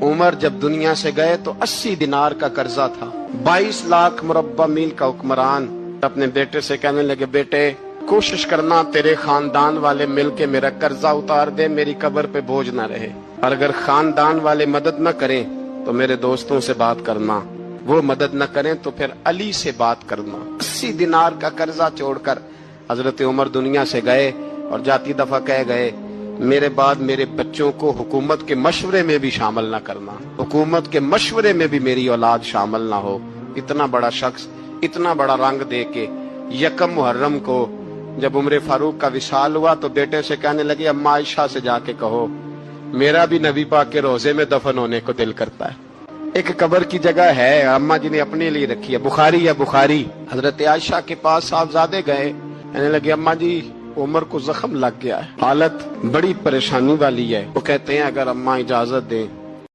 عمر جب دنیا سے گئے تو 80 دینار کا قرضہ تھا. 22 لاکھ مربع میل کا حکمران اپنے بیٹے سے کہنے لگے بیٹے کوشش کرنا تیرے خاندان والے مل کے میرا قرضہ اتار دے, میری قبر پہ بوجھ نہ رہے, اور اگر خاندان والے مدد نہ کریں تو میرے دوستوں سے بات کرنا, وہ مدد نہ کریں تو پھر علی سے بات کرنا. 80 دینار کا قرضہ چھوڑ کر حضرت عمر دنیا سے گئے اور جاتی دفعہ کہہ گئے میرے بعد میرے بچوں کو حکومت کے مشورے میں بھی شامل نہ کرنا, حکومت کے مشورے میں بھی میری اولاد شامل نہ ہو. اتنا بڑا شخص اتنا بڑا رنگ دے کے یکم محرم کو جب عمر فاروق کا وصال ہوا تو بیٹے سے کہنے لگے اما عائشہ سے جا کے کہو میرا بھی نبی پاک کے روزے میں دفن ہونے کو دل کرتا ہے. ایک قبر کی جگہ ہے اما جی نے اپنے لیے رکھی ہے, بخاری یا بخاری. حضرت عائشہ کے پاس صاحبزادے گئے, کہنے لگے اما جی عمر کو زخم لگ گیا ہے, حالت بڑی پریشانی والی ہے. وہ کہتے ہیں اگر اما اجازت دیں